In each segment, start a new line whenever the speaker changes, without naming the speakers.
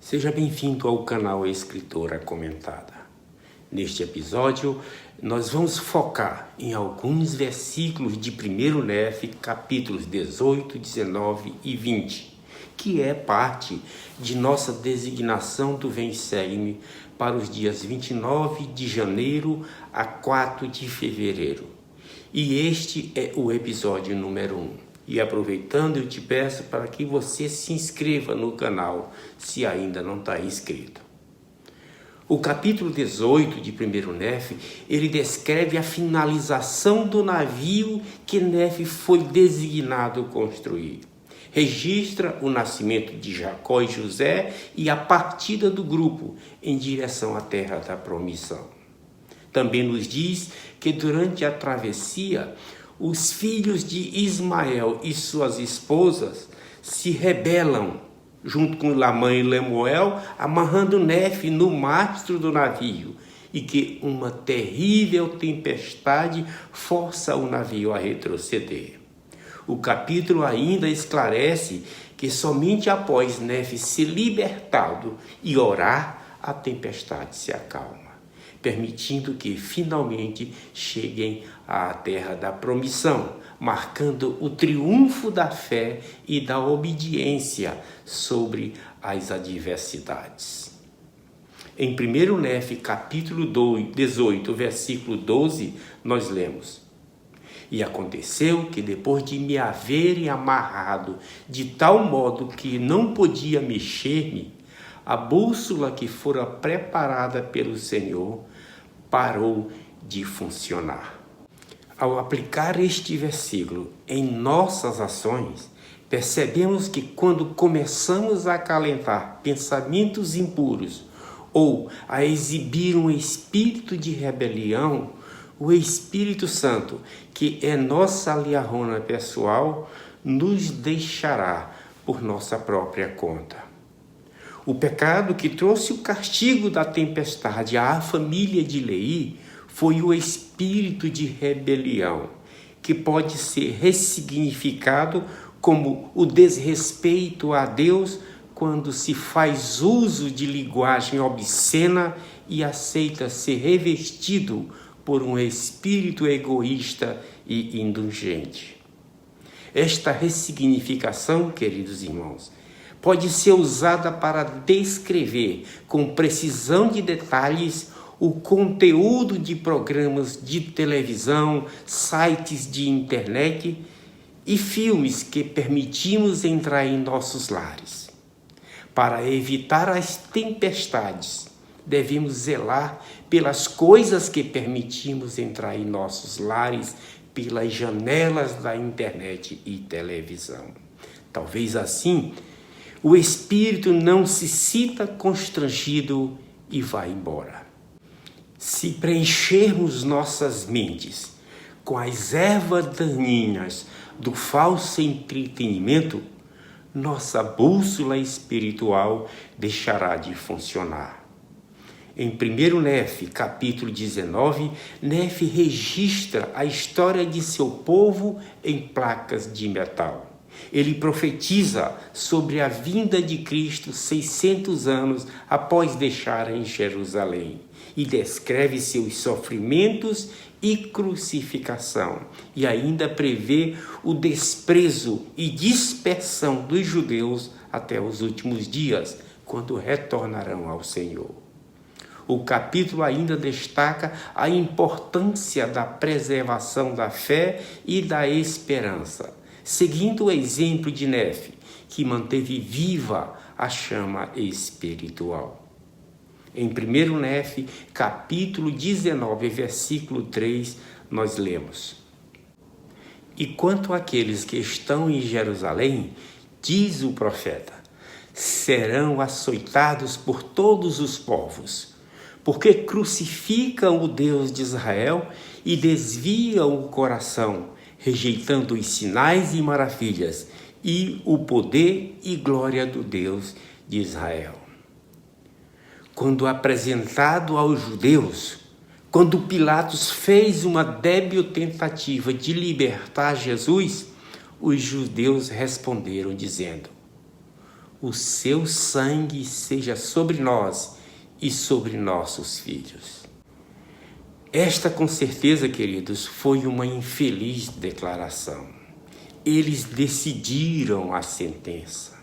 Seja bem-vindo ao canal Escritora Comentada. Neste episódio, nós vamos focar em alguns versículos de 1 Nefe, capítulos 18, 19 e 20, que é parte de nossa designação do Vem Segue-me para os dias 29 de janeiro a 4 de fevereiro. E este é o episódio número 1. E aproveitando, eu te peço para que você se inscreva no canal, se ainda não está inscrito. O capítulo 18 de 1 Nefe, ele descreve a finalização do navio que Nefe foi designado construir. Registra o nascimento de Jacó e José e a partida do grupo em direção à terra da promissão. Também nos diz que durante a travessia, os filhos de Ismael e suas esposas se rebelam, junto com Lamã e Lemuel, amarrando Nefe no mastro do navio, e que uma terrível tempestade força o navio a retroceder. O capítulo ainda esclarece que somente após Nefe ser libertado e orar, a tempestade se acalma, permitindo que finalmente cheguem à terra da promissão, marcando o triunfo da fé e da obediência sobre as adversidades. Em 1 Nefe, capítulo 18, versículo 12, nós lemos: E aconteceu que depois de me haverem amarrado de tal modo que não podia mexer-me, a bússola que fora preparada pelo Senhor parou de funcionar. Ao aplicar este versículo em nossas ações, percebemos que quando começamos a acalentar pensamentos impuros ou a exibir um espírito de rebelião, o Espírito Santo, que é nossa liarona pessoal, nos deixará por nossa própria conta. O pecado que trouxe o castigo da tempestade à família de Leí foi o espírito de rebelião, que pode ser ressignificado como o desrespeito a Deus quando se faz uso de linguagem obscena e aceita ser revestido por um espírito egoísta e indulgente. Esta ressignificação, queridos irmãos, pode ser usada para descrever com precisão de detalhes o conteúdo de programas de televisão, sites de internet e filmes que permitimos entrar em nossos lares. Para evitar as tempestades, devemos zelar pelas coisas que permitimos entrar em nossos lares pelas janelas da internet e televisão. Talvez assim, o espírito não se sinta constrangido e vá embora. Se preenchermos nossas mentes com as ervas daninhas do falso entretenimento, nossa bússola espiritual deixará de funcionar. Em 1 Nefe, capítulo 19, Nefe registra a história de seu povo em placas de metal. Ele profetiza sobre a vinda de Cristo 600 anos após deixarem Jerusalém e descreve seus sofrimentos e crucificação, e ainda prevê o desprezo e dispersão dos judeus até os últimos dias, quando retornarão ao Senhor. O capítulo ainda destaca a importância da preservação da fé e da esperança, seguindo o exemplo de Nefe, que manteve viva a chama espiritual. Em 1 Nefe, capítulo 19, versículo 3, nós lemos: E quanto àqueles que estão em Jerusalém, diz o profeta, serão açoitados por todos os povos, porque crucificam o Deus de Israel e desviam o coração, rejeitando os sinais e maravilhas e o poder e glória do Deus de Israel. Quando apresentado aos judeus, quando Pilatos fez uma débil tentativa de libertar Jesus, os judeus responderam dizendo: o seu sangue seja sobre nós e sobre nossos filhos. Esta, com certeza, queridos, foi uma infeliz declaração. Eles decidiram a sentença.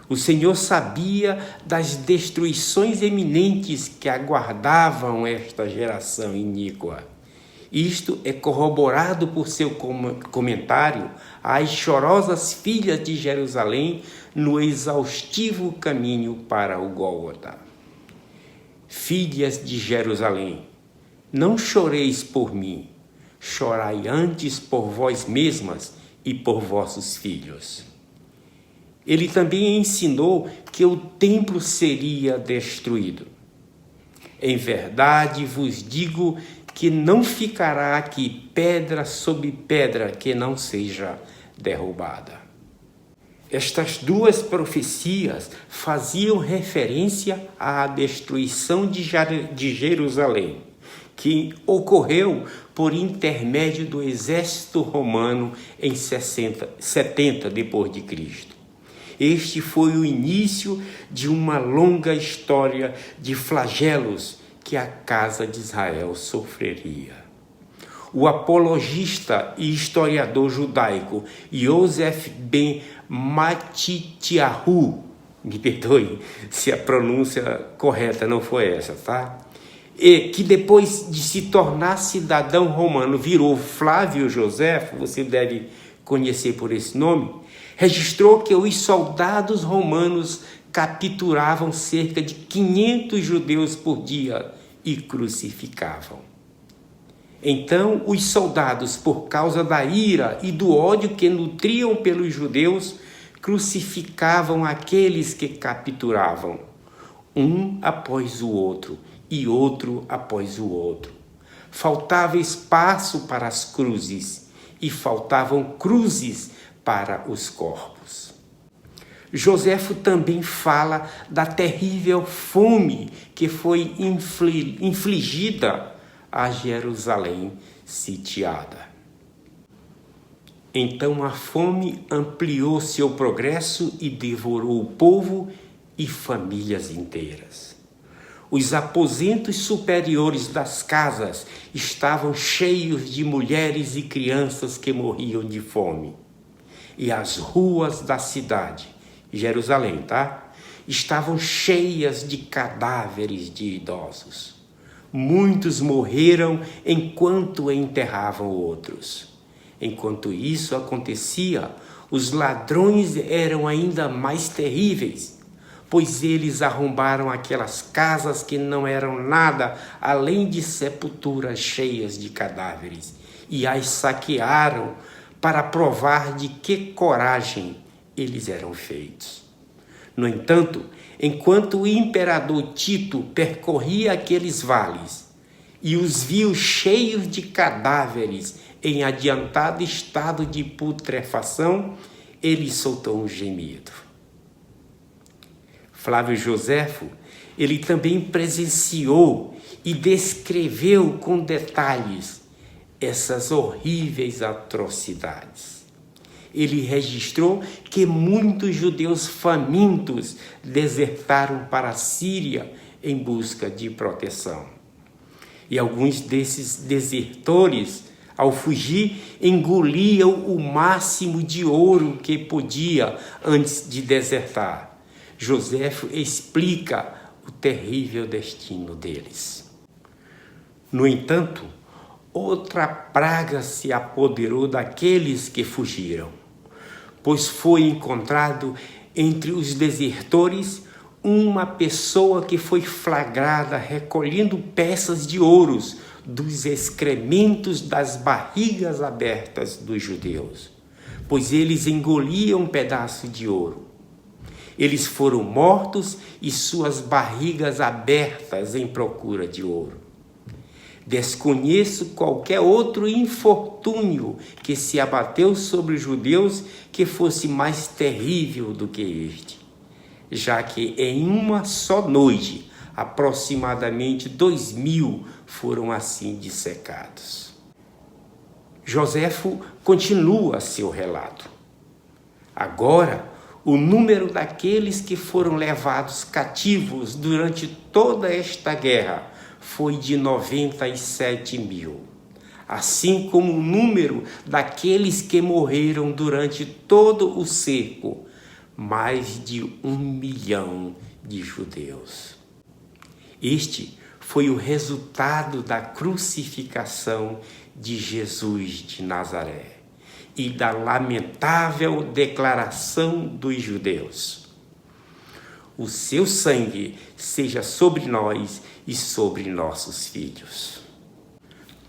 O Senhor sabia das destruições eminentes que aguardavam esta geração iníqua. Isto é corroborado por seu comentário às chorosas filhas de Jerusalém no exaustivo caminho para o Gólgota. Filhas de Jerusalém, não choreis por mim, chorai antes por vós mesmas e por vossos filhos. Ele também ensinou que o templo seria destruído. Em verdade vos digo que não ficará aqui pedra sobre pedra que não seja derrubada. Estas duas profecias faziam referência à destruição de Jerusalém, que ocorreu por intermédio do exército romano em 70 depois de Cristo. Este foi o início de uma longa história de flagelos que a casa de Israel sofreria. O apologista e historiador judaico Yosef ben Matityahu, me perdoe se a pronúncia correta não foi essa, tá? E que depois de se tornar cidadão romano virou Flávio Josefo, você deve conhecer por esse nome, registrou que os soldados romanos capturavam cerca de 500 judeus por dia e crucificavam. Então, os soldados, por causa da ira e do ódio que nutriam pelos judeus, crucificavam aqueles que capturavam, um após o outro e outro após o outro. Faltava espaço para as cruzes e faltavam cruzes para os corpos. Joséfo também fala da terrível fome que foi infligida a Jerusalém sitiada. Então a fome ampliou seu progresso e devorou o povo e famílias inteiras. Os aposentos superiores das casas estavam cheios de mulheres e crianças que morriam de fome. E as ruas da cidade, Jerusalém, estavam cheias de cadáveres de idosos. Muitos morreram enquanto enterravam outros. Enquanto isso acontecia, os ladrões eram ainda mais terríveis, pois eles arrombaram aquelas casas que não eram nada além de sepulturas cheias de cadáveres, e as saquearam para provar de que coragem eles eram feitos. No entanto, enquanto o imperador Tito percorria aqueles vales e os viu cheios de cadáveres em adiantado estado de putrefação, ele soltou um gemido. Flávio Joséfo, ele também presenciou e descreveu com detalhes essas horríveis atrocidades. Ele registrou que muitos judeus famintos desertaram para a Síria em busca de proteção. E alguns desses desertores, ao fugir, engoliam o máximo de ouro que podia antes de desertar. Joséfo explica o terrível destino deles. No entanto, outra praga se apoderou daqueles que fugiram, pois foi encontrado entre os desertores uma pessoa que foi flagrada recolhendo peças de ouros dos excrementos das barrigas abertas dos judeus, pois eles engoliam um pedaço de ouro. Eles foram mortos e suas barrigas abertas em procura de ouro. Desconheço qualquer outro infortúnio que se abateu sobre os judeus que fosse mais terrível do que este, já que em uma só noite, aproximadamente 2.000 foram assim dissecados. Joséfo continua seu relato. Agora, o número daqueles que foram levados cativos durante toda esta guerra foi de 97 mil, assim como o número daqueles que morreram durante todo o cerco, mais de 1 milhão de judeus. Este foi o resultado da crucificação de Jesus de Nazaré e da lamentável declaração dos judeus: o seu sangue seja sobre nós e sobre nossos filhos.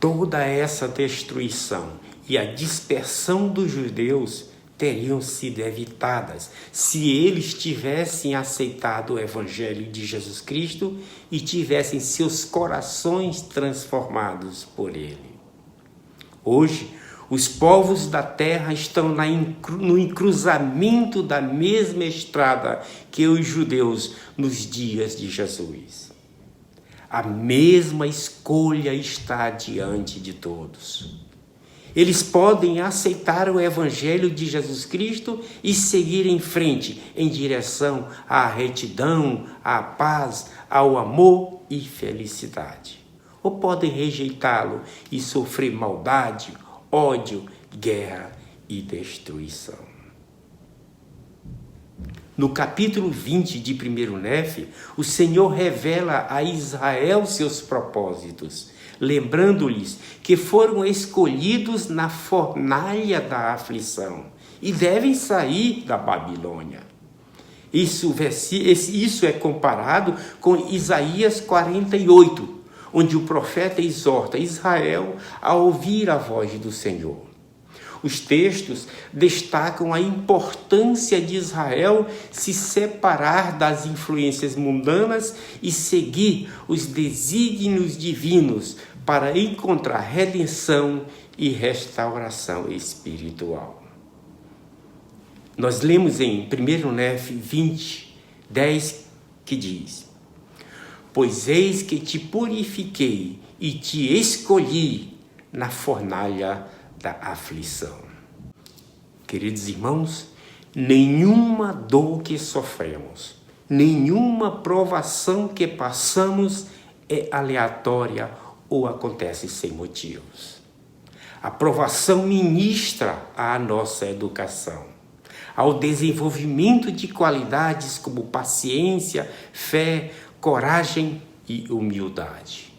Toda essa destruição e a dispersão dos judeus teriam sido evitadas se eles tivessem aceitado o Evangelho de Jesus Cristo e tivessem seus corações transformados por ele. Hoje, os povos da terra estão no encruzamento da mesma estrada que os judeus nos dias de Jesus. A mesma escolha está diante de todos. Eles podem aceitar o Evangelho de Jesus Cristo e seguir em frente em direção à retidão, à paz, ao amor e felicidade. Ou podem rejeitá-lo e sofrer maldade, ódio, guerra e destruição. No capítulo 20 de 1 Nefe, o Senhor revela a Israel seus propósitos, lembrando-lhes que foram escolhidos na fornalha da aflição e devem sair da Babilônia. Isso é comparado com Isaías 48, onde o profeta exorta Israel a ouvir a voz do Senhor. Os textos destacam a importância de Israel se separar das influências mundanas e seguir os desígnios divinos para encontrar redenção e restauração espiritual. Nós lemos em 1 Nefe 20, 10, que diz: pois eis que te purifiquei e te escolhi na fornalha da aflição. Queridos irmãos, nenhuma dor que sofremos, nenhuma provação que passamos é aleatória ou acontece sem motivos. A provação ministra à nossa educação, ao desenvolvimento de qualidades como paciência, fé, coragem e humildade.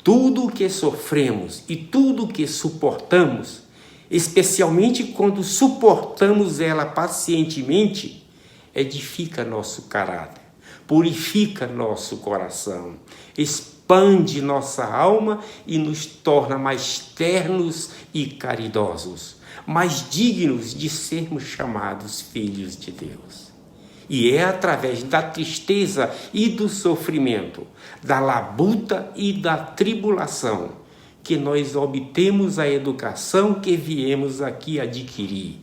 Tudo o que sofremos e tudo o que suportamos, especialmente quando suportamos ela pacientemente, edifica nosso caráter, purifica nosso coração, expande nossa alma e nos torna mais ternos e caridosos, mais dignos de sermos chamados filhos de Deus. E é através da tristeza e do sofrimento, da labuta e da tribulação, que nós obtemos a educação que viemos aqui adquirir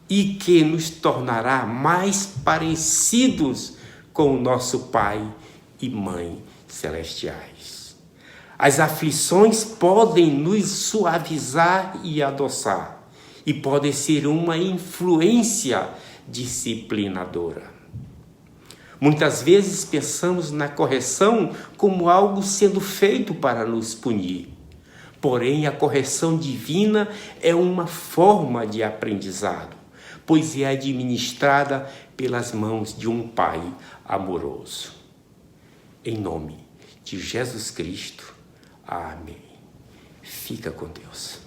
e que nos tornará mais parecidos com o nosso Pai e Mãe celestiais. As aflições podem nos suavizar e adoçar, e podem ser uma influência disciplinadora. Muitas vezes pensamos na correção como algo sendo feito para nos punir. Porém, a correção divina é uma forma de aprendizado, pois é administrada pelas mãos de um Pai amoroso. Em nome de Jesus Cristo. Amém. Fica com Deus.